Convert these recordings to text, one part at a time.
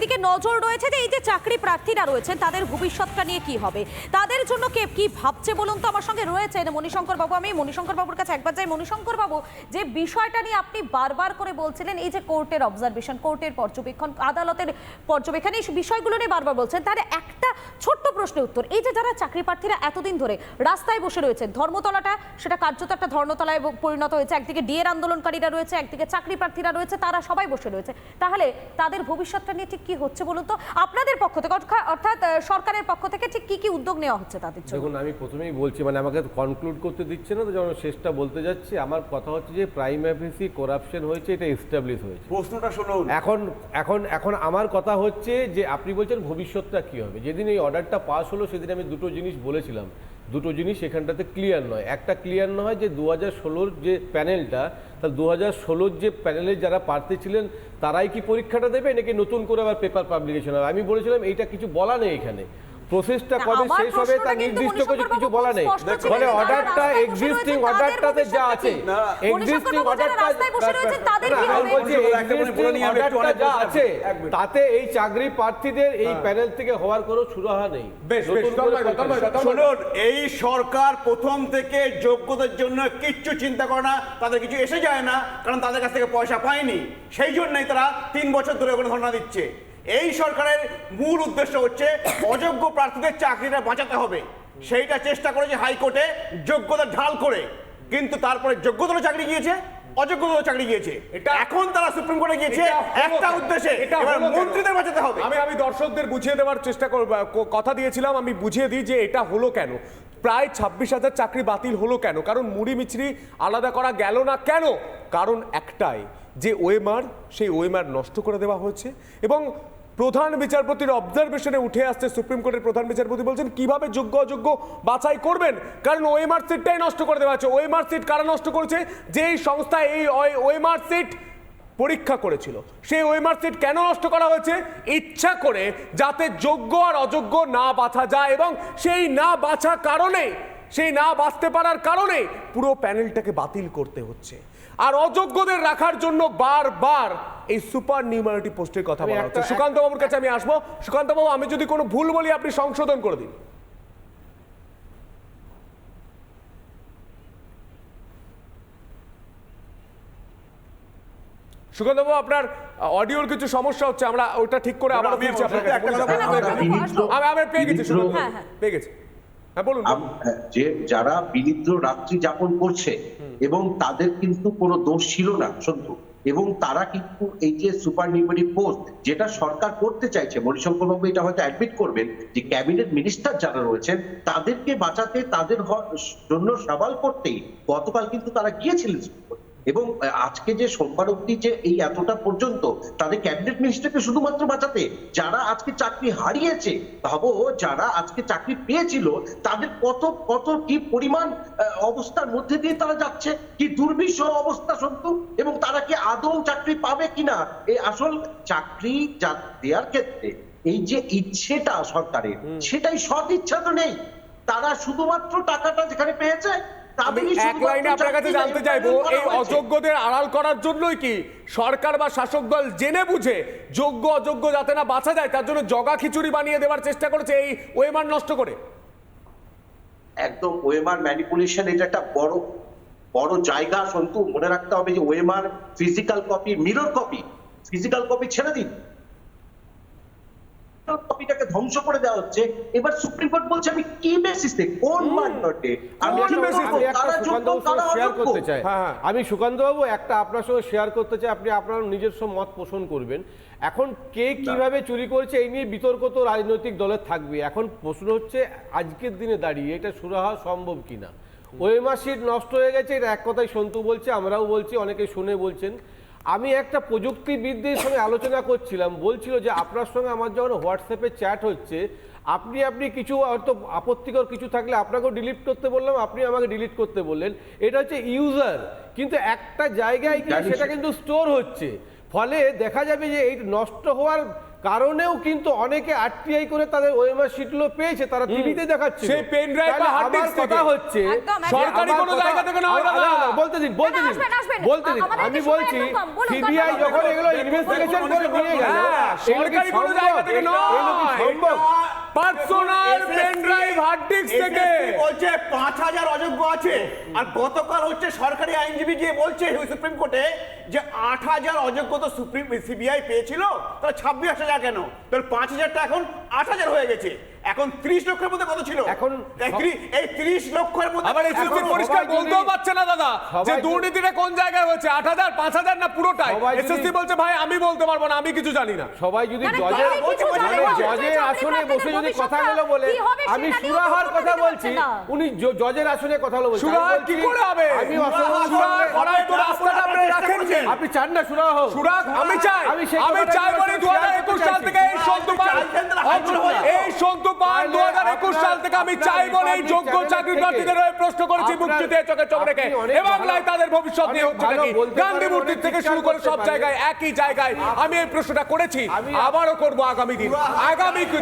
এদিকে নজর রয়েছে যে এই যে চাকরি প্রার্থীরা রয়েছেন তাদের ভবিষ্যৎটা নিয়ে কি হবে, তাদের জন্য কে কি ভাবছে বলুন তো। আমার সঙ্গে রয়েছেন মণিশঙ্কর বাবু, আমি মণিশঙ্কর বাবুর কাছে একবার যাই। মণিশঙ্কর বাবু, যে বিষয়টা নিয়ে আপনি বারবার করে বলছিলেন, এই যে কোর্টের অবজারভেশন, কোর্টের পর্যবেক্ষণ, আদালতের পর্যবেক্ষণ, এই বিষয়গুলো নিয়ে বারবার বলছেন, তার একটা ছোট্ট প্রশ্নের উত্তর। এই যে যারা চাকরি প্রার্থীরা এতদিন ধরে রাস্তায় বসে রয়েছেন, ধর্মতলাটা সেটা কার্যত একটা ধর্মতলায় পরিণত হয়েছে, একদিকে ডিএর আন্দোলনকারীরা রয়েছে, একদিকে চাকরি প্রার্থীরা রয়েছে, তারা সবাই বসে রয়েছে, তাহলে তাদের ভবিষ্যৎটা নিয়ে ঠিক কি হচ্ছে বলুন তো আপনাদের পক্ষ থেকে, অর্থাৎ সরকারের পক্ষ থেকে ঠিক কি কি উদ্যোগ নেওয়া হচ্ছে তাদের জন্য? দেখুন, আমি প্রথমেই বলছি, মানে আমাকে কনক্লুড করতে দিচ্ছে না, তো যখন শেষটা বলতে যাচ্ছি, আমার কথা হচ্ছে যে প্রাইম অফিসি করাপশন হয়েছে, এটা এস্টাবলিশ হয়েছে। প্রশ্নটা শুনুন। এখন আমার কথা হচ্ছে যে আপনি বলছেন ভবিষ্যৎটা কি হবে। যেদিন এই অর্ডারটা পাস হলো সেদিন আমি দুটো জিনিস বলেছিলাম, দুটো জিনিস এখানটাতে ক্লিয়ার নয়। একটা ক্লিয়ার নয় যে 2016-র যে প্যানেলটা, তার 2016-র যে প্যানেলে যারা প্রার্থী ছিলেন তারাই কি পরীক্ষাটা দেবে নাকি নতুন করে আবার পেপার পাবলিকেশন হবে। আমি বলেছিলাম এইটা কিছু বলা নেই, এখানে প্রসেসটা কবে শেষ হবে তার নির্দিষ্ট কিছু বলা নেই। ফলে অর্ডারটা এক্সিস্টিং অর্ডারটাতে যা আছে, এক্সিস্টিং অর্ডারটা যা আছে তাতে এই চাকরি প্রার্থীদের এই প্যানেল থেকে হওয়ার কোনো সুরাহা নেই। শুনুন, এই সরকার প্রথম থেকে যোগ্যতার জন্য কিচ্ছু চিন্তা করে না, তাদের কিছু এসে যায় না, কারণ তাদের কাছ থেকে পয়সা পায়নি। সেই জন্যই তারা 3 বছর ধরে ওখানে ধর্ণা দিচ্ছে। এই সরকারের মূল উদ্দেশ্য হচ্ছে অযোগ্য প্রার্থীদের চাকরিটা বাঁচাতে হবে। সেইটা চেষ্টা করেছে হাইকোর্টে যোগ্যতা ঢাল করে, কিন্তু তারপরে যোগ্যতারও চাকরি গিয়েছে, অযোগ্যতারও চাকরি গিয়েছে। এখন তারা সুপ্রিম কোর্টে গিয়েছে একটা উদ্দেশ্যে, এবার মন্ত্রীদের বাঁচাতে হবে। আমি দর্শকদের বুঝিয়ে দেওয়ার চেষ্টা করব, কথা দিয়েছিলাম, আমি বুঝিয়ে দিই যে এটা হলো কেন। প্রায় 26,000 চাকরি বাতিল হলো কেন? কারণ মুড়ি মিছরি আলাদা করা গেল না কেন? কারণ একটাই, যে ওএমআর, সেই ওএমআর নষ্ট করে দেওয়া হয়েছে। এবং প্রধান বিচারপতির অবজারভেশনে উঠে আসছে, সুপ্রিম কোর্টের প্রধান বিচারপতি বলছেন কিভাবে যোগ্য অযোগ্য বাছাই করবেন, কারণ ওএমআর সিটটাই নষ্ট করে দেওয়া হয়েছে। ওএমআর সিট কারা নষ্ট করেছে? যেই সংস্থা এই ওএমআর সিট পরীক্ষা করেছিল, সেই ওএমআর সিট কেন নষ্ট করা হয়েছে? ইচ্ছা করে, যাতে যোগ্য আর অযোগ্য না বাছা যায়, এবং সেই না বাছা কারণে, সেই না বাছতে পারার কারণে পুরো প্যানেলটাকে বাতিল করতে হচ্ছে। আর অযোগ্যদের রাখার জন্য বারবার এই সুপার নিউমারিটি পোস্টের কথা বলা হচ্ছে। সুকান্ত বাবুর কাছে আমি আসবো। সুকান্ত বাবু, আমি যদি কোনো ভুল বলি আপনি সংশোধন করে দিন। সুকান্ত বাবু, আপনার অডিওর কিছু সমস্যা হচ্ছে, আমরা ওটা ঠিক করে আবার ফিরছি আপনার কাছে। আমি পেয়ে গেছি, পেয়ে গেছি। হ্যাঁ বলুন। যে যারা বিনিদ্র রাত্রি যাপন করছে এবং তাদের কিন্তু কোনো দোষ ছিল না সন্তু, এবং তারা কিন্তু এই যে সুপার নিউমারি পোস্ট যেটা সরকার করতে চাইছে, মণিশঙ্কর বাবু এটা হয়তো অ্যাডমিট করবেন, যে ক্যাবিনেট মিনিস্টার যারা রয়েছেন তাদেরকে বাঁচাতে, তাদের জন্য সওয়াল করতেই গতকাল কিন্তু তারা গিয়েছিলেন। এবং আজকে যে সোমবার অবধি যে এই এতটা পর্যন্ত তাদের ক্যাবিনেট মিনিস্টারকে শুধুমাত্র বাঁচাতে, যারা আজকে চাকরি হারিয়েছে, ভাবো যারা আজকে চাকরি পেয়েছিল তাদের কত কত কি পরিমাণ অবস্থার মধ্যে দিয়ে তারা যাচ্ছে, কি দুর্বিষহ অবস্থা সন্তু, এবং তারা কি আদৌ চাকরি পাবে কিনা। এই আসল চাকরি দেওয়ার ক্ষেত্রে এই যে ইচ্ছেটা সরকারের, সেটাই সৎ ইচ্ছা তো নেই, তারা শুধুমাত্র টাকাটা যেখানে পেয়েছে। আমি এক লাইনে আপনার কাছে জানতে চাইবো, এই অযোগ্যদের আড়াল করার জন্যই কি সরকার বা শাসক দল জেনে বুঝে যোগ্য অযোগ্য যাতে না বাঁচা যায় তার জন্য জগা খিচুড়ি বানিয়ে দেওয়ার চেষ্টা করেছে এই ওএমআর নষ্ট করে? একদম ওএমআর ম্যানিপুলেশন, এটা একটা বড় বড় জায়গা সন্তু। মনে রাখতে হবে যে OMR physical copy, mirror copy, physical copy ছেড়ে দিন, কপিটাকে ধ্বংস করে দেওয়া হচ্ছে। এবার সুপ্রিম কোর্ট বলছে আমি কি বেসিসে, কোন মানদণ্ডে আমি সুকান্ত বাবু একটা আপনার সঙ্গে শেয়ার করতে চাই, আপনি আপনার নিজস্ব মত পোষণ করবেন। এখন কে কিভাবে চুরি করেছে এই নিয়ে বিতর্ক তো রাজনৈতিক দলের থাকবে। এখন প্রশ্ন হচ্ছে আজকের দিনে দাঁড়িয়ে এটা সুরাহা সম্ভব কিনা। ওএমআর সিট নষ্ট হয়ে গেছে, এটা এক কথাই সন্তু বলছে, আমরাও বলছি, অনেকে শুনে বলছেন। আমি একটা প্রযুক্তিবিদদের সঙ্গে আলোচনা করছিলাম, বলছিল যে আপনার সঙ্গে আমার যখন হোয়াটসঅ্যাপে চ্যাট হচ্ছে, আপনি কিছু হয়তো আপত্তিকর কিছু থাকলে আপনাকেও ডিলিট করতে বললাম, আপনি আমাকে ডিলিট করতে বললেন। এটা হচ্ছে ইউজার, কিন্তু একটা জায়গায় গিয়ে সেটা কিন্তু স্টোর হচ্ছে। ফলে দেখা যাবে যে এই নষ্ট হওয়ার কারণেও কিন্তু অনেকে আরটিআই করে তাদের ওএমআর শিটগুলো পেয়েছে, তারা টিভিতে দেখাচ্ছে। সেই pen drive বা hard disk কথা থেকে। হচ্ছে একদম, একদম। সরকারি কোনো জায়গা থেকে নয় দাদা। বলতে দিন আসবেন, আসবেন। বলতে দিন। আমাদের আমি সময় বলছি একদম কম। বলুন, সিবিআই কথা যখন বলুন। এগুলো ইনভেস্টিগেশন করে নিয়ে গেল, হ্যাঁ, এগুলো কি সরকারি কোনো জায়গা থেকে সম্ভব? এগুলো কি নয়। সম্ভব? Personal pen drive hard disk থেকে। বলছে 5000 অযোগ্য আছে, আর গতকাল হচ্ছে সরকারি আইনজীবী গিয়ে বলছে সুপ্রিম কোর্টে যে 8000 অযোগ্য তো সিবিআই পেয়েছিল, তাহলে 26,000 কেন? তাহলে 5000টা এখন 8000 হয়ে গেছে। এখন 30 লক্ষের মধ্যে কত ছিল? এখন এই 30 লক্ষের মধ্যে আবার এসএসসি এখন পরিষ্কার সবাই বলতেও যদি- পারছে না দাদা যে সবাই দুর্নীতিটা কোন জায়গায় হয়েছে, 8000 5000 না পুরোটাই। সবাই যদি- এসএসসি বলছে ভাই আমি বলতে পারবো না, আমি কিছু জানি না। সবাই যদি মানে জজের কেউ কিছু জানে না। জজের আসনে বসে যদি কথা বলে বলে কি হবে আমি সেটা নিয়েও সুরাহার তো কথা বলতে বলছি, পারছে না। উনি জজের আসনে কথা বলছেন। সুরাহা কি করে হবে? আমি সুরাহা করার তো রাস্তাটা আপনি রাখেননি। আপনি চান না সুরাহা হোক? সুরাগ আমি চাই, আমি সেই আমি কথাটা চাই বলে শেয়ার 2021 করতে সাল চাইছি। থেকে এই সন্তু পাল, এই সন্তু পাল 2021 সাল থেকে আমি চাই বলে এই যোগ্য চাকরি প্রার্থীদের হয়ে প্রশ্ন করেছি মুক্তি দিয়ে চোখে চোখ রেখে। এ বাংলায় তাদের ভবিষ্যৎ নিয়ে হচ্ছে নাকি? গান্ধী মূর্তির থেকে শুরু করে সব জায়গায় একই জায়গায় আমি এই প্রশ্নটা করেছি, আবারও করব আগামী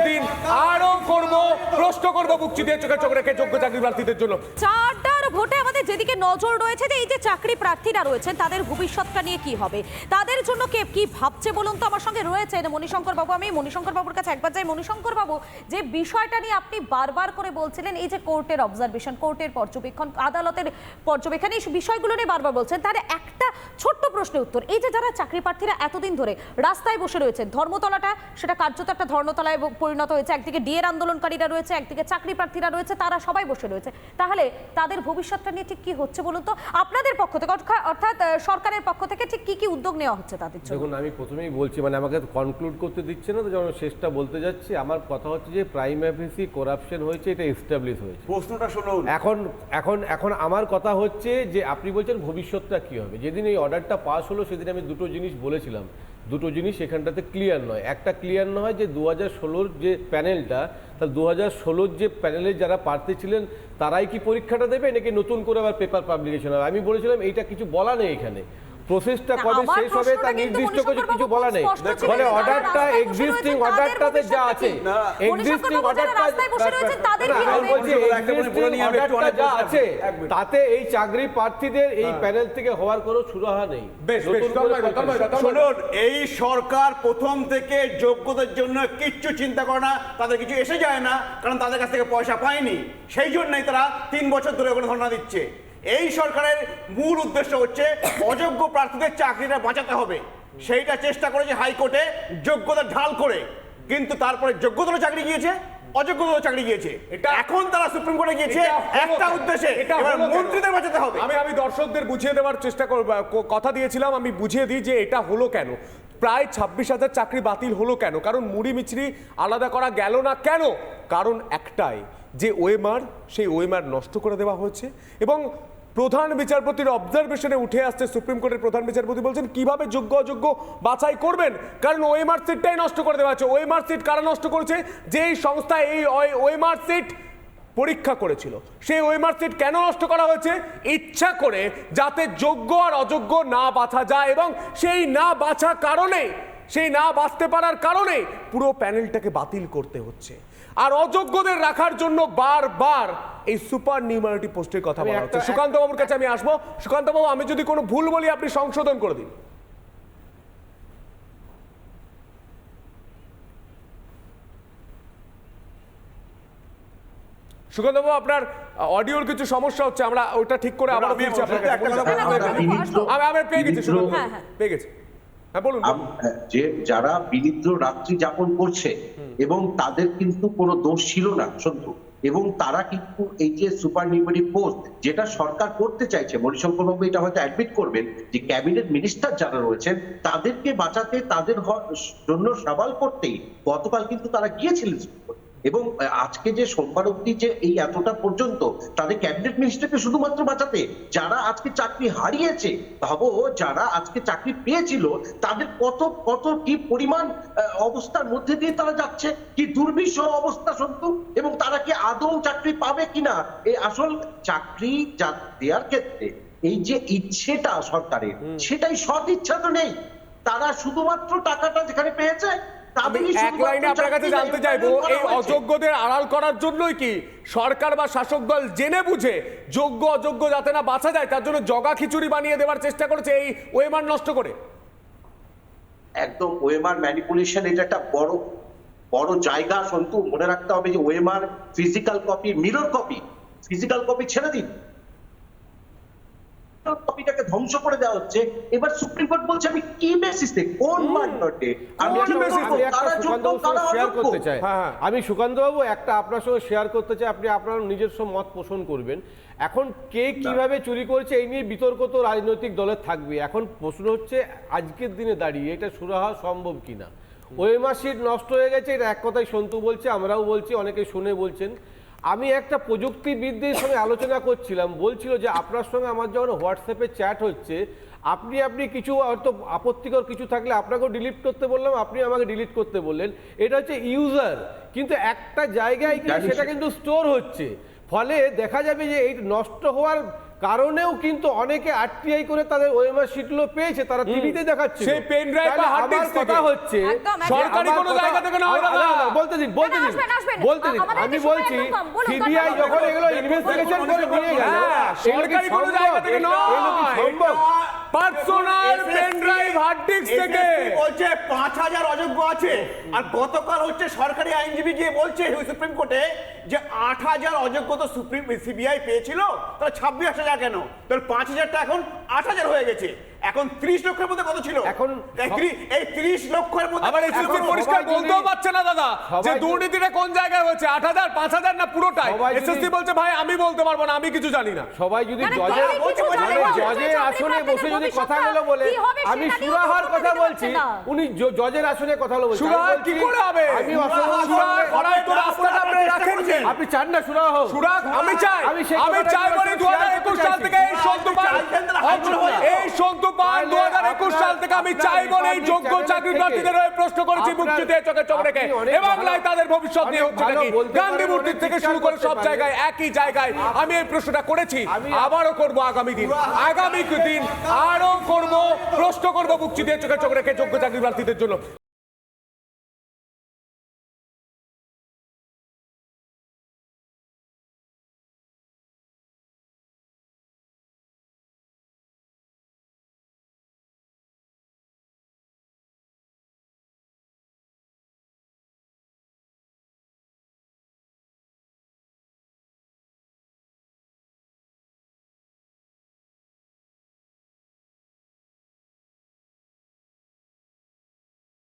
দিন আরো করব, প্রশ্ন করব মুক্তি দিয়ে চোখে চোখ রেখে যোগ্য চাকরি প্রার্থীদের জন্য। চারটার ভোটে আমাদের যেদিকে নজর রয়েছে যে এই যে চাকরি প্রার্থীরা রয়েছেন তাদের ভবিষ্যৎটা নিয়ে কি হবে, তাদের জন্য কে কি ভাবছে বলুন তো। আমার সঙ্গে রয়েছেন মণিশঙ্কর বাবু। আমি মণিশঙ্কর বাবুর কাছে একবার যাই। মণিশঙ্কর বাবু, যে বিষয়টা নিয়ে আপনি বারবার করে বলছিলেন, এই যে কোর্টের অবজারভেশন, কোর্টের পর্যবেক্ষণ, আদালতের পর্যবেক্ষণ, এই বিষয়গুলো নিয়ে বারবার বলছেন, তার একটা ছোট্ট প্রশ্নের উত্তর। এই যে যারা চাকরি প্রার্থীরা এতদিন ধরে রাস্তায় বসে রয়েছেন, ধর্মতলাটা সেটা কার্যত একটা ধর্মতলায় পরিণত হয়েছে, একদিকে ডিএর আন্দোলনকারীরা রয়েছে, একদিকে চাকরি প্রার্থীরা রয়েছে, তারা সবাই বসে রয়েছে, তাহলে তাদের ভবিষ্যৎটা নিয়ে ঠিক কি হচ্ছে বলুন তো আপনাদের পক্ষ থেকে, অর্থাৎ সরকারের পক্ষ থেকে ঠিক কি কি উদ্যোগ নেওয়া হচ্ছে তাদের জন্য? দেখুন, আমি প্রথমেই বলছি, মানে আমাকে কনক্লুড করতে দিচ্ছে না, তো যখন শেষটা বলতে যাচ্ছি, আমার কথা হচ্ছে যে প্রাইমারি করাপশন হয়েছে, এটা এস্টাবলিশ হয়েছে। প্রশ্নটা শুনুন। এখন এখন এখন আমার কথা হচ্ছে যে আপনি বলছেন ভবিষ্যৎটা কি হবে। যেদিন এই অর্ডারটা পাস হলো সেদিন আমি দুটো জিনিস বলেছিলাম, দুটো জিনিস এখানটাতে ক্লিয়ার নয়। একটা ক্লিয়ার নয় যে 2016-র যে প্যানেলটা, তার 2016-র যে প্যানেলে যারা প্রার্থী ছিলেন তারাই কি পরীক্ষাটা দেবে নাকি নতুন করে আবার পেপার পাবলিকেশন হবে। আমি বলেছিলাম এইটা কিছু বলা নেই এখানে, প্রসেসটা কবে আমার শেষ হবে প্রশ্নটা তার কিন্তু নির্দিষ্ট মণিশঙ্কর কিছু বাবু বলা নেই। স্পষ্ট ছিল ফলে যে যারা অর্ডারটা রাস্তায় বসে এক্সিস্টিং রয়েছেন, অর্ডারটাতে যা আছে, তাদের মণিশঙ্কর বাবু যারা রাস্তায় বসে রয়েছেন তাদের কি আমি হবে? বলছি existing অর্ডারটা যা আছে তাতে এই চাকরি প্রার্থীদের এই প্যানেল থেকে হওয়ার কোনো সুরাহা নেই। বেশ বেশ, নতুন করে শুনুন, এই সরকার প্রথম থেকে যোগ্যতার জন্য কিচ্ছু চিন্তা করে না, তাদের কিছু এসে যায় না, কারণ তাদের কাছ থেকে পয়সা পায়নি। সেই জন্যই তারা 3 বছর ধরে ওখানে ধর্ণা দিচ্ছে। এই সরকারের মূল উদ্দেশ্য হচ্ছে অযোগ্য প্রার্থীদের চাকরিটা বাঁচাতে হবে। সেইটা চেষ্টা করেছে হাইকোর্টে যোগ্যতা ঢাল করে, কিন্তু তারপরে যোগ্যতারও চাকরি গিয়েছে, অযোগ্যতারও চাকরি গিয়েছে। এখন তারা সুপ্রিম কোর্টে গিয়েছে একটা উদ্দেশ্যে, এবার মন্ত্রীদের বাঁচাতে হবে। আমি দর্শকদের বুঝিয়ে দেওয়ার চেষ্টা করব, কথা দিয়েছিলাম আমি বুঝিয়ে দিই যে এটা হলো কেন, প্রায় 26,000 চাকরি বাতিল হলো কেন, কারণ মুড়ি মিছরি আলাদা করা গেল না কেন? কারণ একটাই, যে ওএমআর, সেই ওএমআর নষ্ট করে দেওয়া হয়েছে। এবং প্রধান বিচারপতির অবজারভেশনে উঠে আসছে, সুপ্রিম কোর্টের প্রধান বিচারপতি বলছেন কিভাবে যোগ্য অযোগ্য বাছাই করবেন, কারণ ওএমআর সিটটাই নষ্ট করে দেওয়া হয়েছে। ওএমআর সিট কারা নষ্ট করেছে? যেই সংস্থা এই ওএমআর সিট পরীক্ষা করেছিল, সেই ওএমআর সিট কেন নষ্ট করা হয়েছে? ইচ্ছা করে, যাতে যোগ্য আর অযোগ্য না বাছা যায়, এবং সেই না বাছা কারণে, সেই না বাছতে পারার কারণে পুরো প্যানেলটাকে বাতিল করতে হচ্ছে। আর অযোগ্যদের রাখার জন্য বারবার এই সুপার নিউমারিটি পোস্টের কথা বলা হচ্ছে। সুকান্ত বাবুর কাছে আমি আসবো। সুকান্ত বাবু, আমি যদি কোনো ভুল বলি আপনি সংশোধন করে দিন। সুকান্ত বাবু, আপনার অডিওর কিছু সমস্যা হচ্ছে, আমরা ওটা ঠিক করে আবার ফিরছি আপনার কাছে। আমি পেয়ে গেছি, সুকান্ত বাবু পেয়ে গেছি। হ্যাঁ বলুন। যে যারা বিনিদ্র রাত্রি যাপন করছে এবং তাদের কিন্তু কোনো দোষ ছিল না সন্তু, এবং তারা কিন্তু এই যে সুপার নিউমারি পোস্ট যেটা সরকার করতে চাইছে, মণিশঙ্কর বাবু এটা হয়তো অ্যাডমিট করবেন, যে ক্যাবিনেট মিনিস্টার যারা রয়েছেন তাদেরকে বাঁচাতে, তাদের জন্য সওয়াল করতেই গতকাল কিন্তু তারা গিয়েছিলেন। এবং আজকে যে সোমবার অবধি যে এই এতটা পর্যন্ত তাদের ক্যাবিনেট মিনিস্টারকে শুধুমাত্র বাঁচাতে, যারা আজকে চাকরি হারিয়েছে, ভাবো যারা আজকে চাকরি পেয়েছিল তাদের কত কত কি পরিমাণ অবস্থার মধ্যে দিয়ে তারা যাচ্ছে, কি দুর্বিষহ অবস্থা সন্তু, এবং তারা কি আদৌ চাকরি পাবে কিনা। এই আসল চাকরি দেওয়ার ক্ষেত্রে এই যে ইচ্ছেটা সরকারের, সেটাই সৎ ইচ্ছা তো নেই। তারা শুধুমাত্র টাকাটা যেখানে পেয়েছে আমি তাদেরই এক লাইনে আপনার কাছে জানতে চাইবো, এই অযোগ্যদের আড়াল করার জন্যই কি সরকার বা শাসক দল জেনে বুঝে যোগ্য অযোগ্য যাতে না বাঁচা যায় তার জন্য জগা খিচুড়ি বানিয়ে দেওয়ার চেষ্টা করেছে এই ওয়েমার নষ্ট করে? একদম ওএমআর ম্যানিপুলেশন, এটা একটা বড় বড় জায়গা। সন্তু মনে রাখতে হবে যে OMR physical copy, mirror copy, physical copy ছেড়ে দিন, কপিটাকে ধ্বংস করে দেওয়া হচ্ছে। এবার সুপ্রিম কোর্ট বলছে আমি কি বেসিসে, কোন মানদণ্ডে আমি আমি একটা সুকান্তবাবুর সঙ্গে শেয়ার করতে চাই। হ্যাঁ। আমি সুকান্তবাবু একটা আপনার সঙ্গে শেয়ার করতে চাই, আপনি আপনার নিজস্ব মত পোষণ করবেন। এখন কে কিভাবে চুরি করেছে এই নিয়ে বিতর্ক তো রাজনৈতিক দলের থাকবে। এখন প্রশ্ন হচ্ছে আজকের দিনে দাঁড়িয়ে এটা সুরাহা সম্ভব কিনা। ওএমআর শিট নষ্ট হয়ে গেছে, এটা এক কথাই সন্তু বলছে, আমরাও বলছি, অনেকে শুনে বলছেন। আমি একটা প্রযুক্তিবিদদের সঙ্গে আলোচনা করছিলাম, বলছিল যে আপনার সঙ্গে আমার যখন হোয়াটসঅ্যাপে চ্যাট হচ্ছে আপনি কিছু হয়তো আপত্তিকর কিছু থাকলে আপনাকেও ডিলিট করতে বললাম, আপনি আমাকে ডিলিট করতে বললেন। এটা হচ্ছে ইউজার, কিন্তু একটা জায়গায় গিয়ে সেটা কিন্তু স্টোর হচ্ছে। ফলে দেখা যাবে যে এই নষ্ট হওয়ার কারণেও কিন্তু অনেকে আরটিআই করে তাদের ওএমআর শিটগুলো পেয়েছে, তারা টিভিতে দেখাচ্ছে। সেই পেন ড্রাইভ বা হার্ড ডিস্ক থেকে কথা হচ্ছে একদম, একদম। সরকারি কোনো জায়গা থেকে না হয় না। বলতে দিন আসবেন। আমি আমাদের বলছি সময় একদম কম, বলুন, সিবিআই কথা যখন বলুন। এগুলো ইনভেস্টিগেশন করে নিয়ে গেল, হ্যাঁ, এগুলো কি সরকারি কোনো জায়গা থেকে সম্ভব? এগুলো কি নয়। সম্ভব? Personal pen drive hard disk থেকে। বলছে 5000 অযোগ্য আছে, আর গতকাল হচ্ছে সরকারি আইনজীবী গিয়ে বলছে সুপ্রিম কোর্টে যে 8000 অযোগ্য তো সিবিআই পেয়েছিল, তাহলে 26,000 কেন? তাহলে 5000টা এখন 8000 হয়ে গেছে। এখন 30 লক্ষের মধ্যে কত ছিল? এখন এই 30 লক্ষের মধ্যে আবার এসএসসি পরিষ্কার বলতেও পারছে না দাদা যে দুর্নীতিটা কোন জায়গায় হয়েছে, 8000 5000 না পুরোটাই। সবাই যদি- এসএসসি বলছে ভাই আমি বলতে পারবো না, আমি কিছু জানি না। সবাই যদি মানে জজের কেউ কিছু জানে না। জজের আসনে বসে যদি কথাগুলো বলে, কি হবে আমি সেটা নিয়েও সুরাহার তো কথা বলতে বলছি, পারছে না। উনি জজের আসনে কথাগুলো বলছেন। সুরাহা আমি কি বলছি, করে হবে? আমি অসংখ্য সুরাহা করার তো রাস্তাটা আপনি রাখেননি। আপনি চান না সুরাহা হোক? সুরাগ আমি চাই, আমি সেই আমি কথাটা চাই বলে শেয়ার 2021 করতে সাল চাইছি। থেকে এই সন্তু পাল, এই সন্তু পাল 2021 সাল থেকে আমি চাই বলে এই যোগ্য চাকরি প্রার্থীদের হয়ে প্রশ্ন করেছি, মুক্তি দিয়ে চোখে চোখ রেখে। এ বাংলায় তাদের ভবিষ্যৎ নিয়ে হচ্ছে নাকি গান্ধী মূর্তির থেকে শুরু করে সব জায়গায় একই জায়গায় আমি এই প্রশ্নটা করেছি, আবারও করব আগামী দিন আরো করব, প্রশ্ন করব মুক্তি দিয়ে চোখে চোখ রেখে যোগ্য চাকরি প্রার্থীদের জন্য।